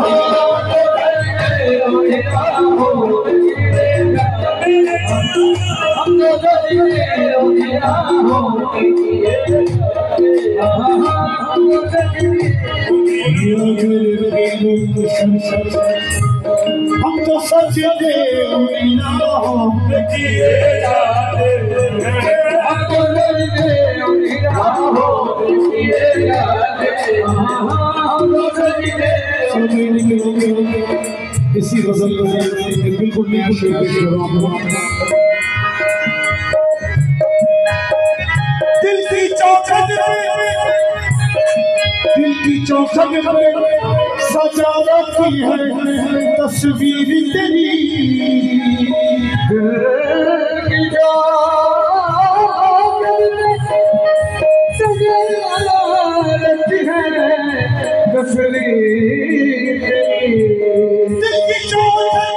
Oh, हम तो सच दे किए जाते इसी गजल को बिल्कुल नया शेर पेश कर रहा हूं। दिल की चौखट में सजा रखी है तस्वीर तेरी, सजा रखी है तस्वीर तेरी, दिल की चौखट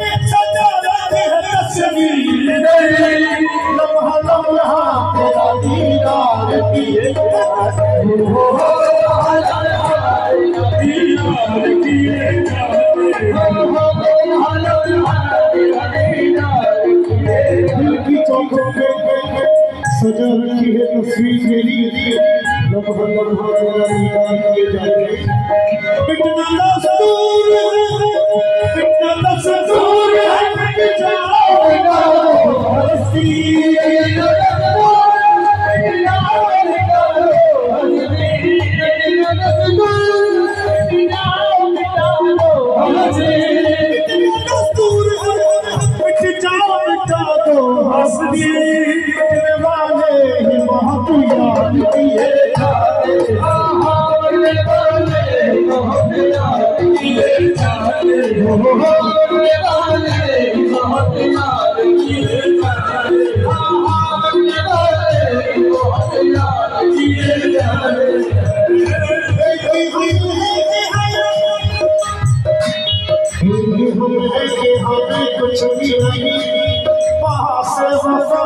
में सजा रखी है तस्वीर तेरी, लम्हा लम्हा तेरा दीदार किए दिल की चौखट में सजा रखी है तस्वीर मेरी, लम्हा लम्हा तेरा दीदार किए जाते। मिटना दस्तूर है, मिटना दस्तूर है, मिट जाएगा हस्ती, कुछ भी नहीं पास वफा,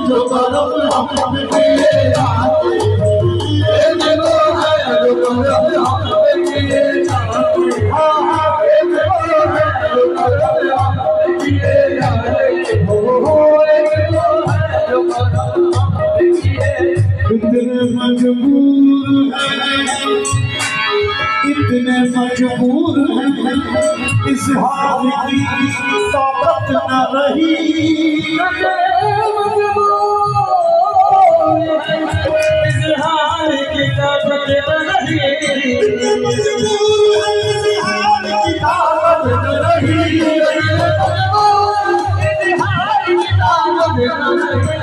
जो करम हम किए जाते, जो है जो करम हम किए जाते, हाँ हाँ जो करम हम किए जाते, हो जो है जो करम हम किए। इतने मजबूर हैं इस हाल की ताकत न रही, इजहार की ताकत न रही, मजबूर है इजहार की ताकत न रही, इजहार की ताकत न रही,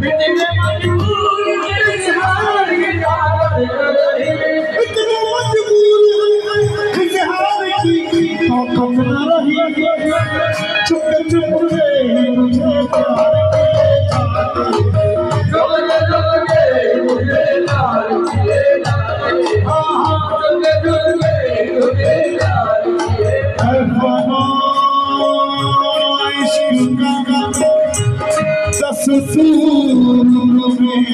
इतने मजबूर है इजहार की ताकत न रही, इतने मजबूर है इजहार की ताकत न रही, चुप चुप मुझे प्यार किए जाते, दस्तूर में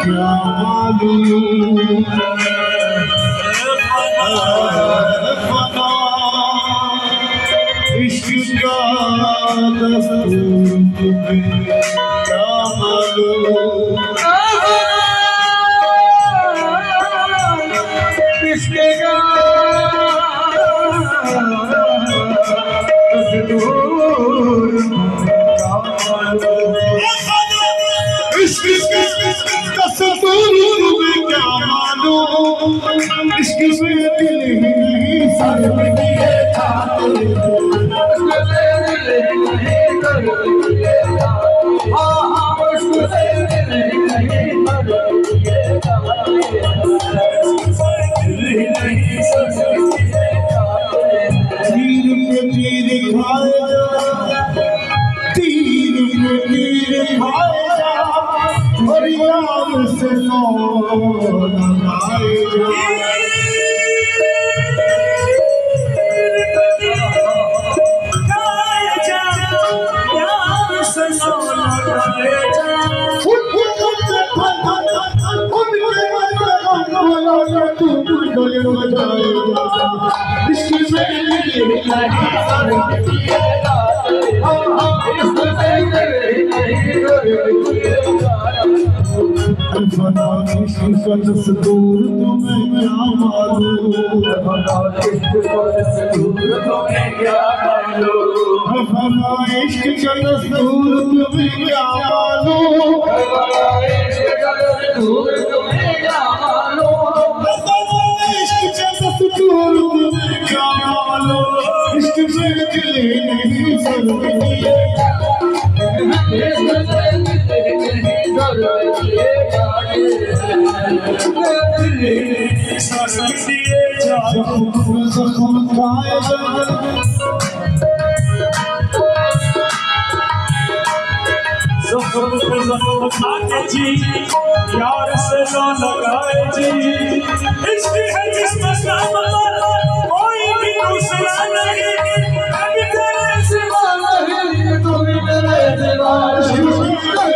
क्या मालूम फना इश्क का दस्तूर में क्या मालूम, इश्क का दस्तूर में क्या मालूम, इश्क में दिल ही नहीं सर्व किए जाते, हाँ हाँ इश्क से दिल ही नहीं सर्व किए जाते, तीर पे तीर खाए जा, तीर पे तीर खाए जा, और यार से नो लगाए जा, तू डोले बजाए इश्क में फना इश्क का दस्तूर तुम्हें क्या मालूम फना इश्क का दस्तूर तुम्हें क्या मालूम फना इश्क का दस्तूर तुम्हें क्या मालूम फना इश्क का दस्तूर तुम्हें क्या मालूम फना इश्क का दस्तूर तुम्हें क्या मालूम इश्क में दिल नहीं सरवती जी यार से ना लगाए जी इश्क है जिसमें कोई भी दूसरा नहीं अभी तेरे सिवा नहीं तू भी मेरे सिवा नहीं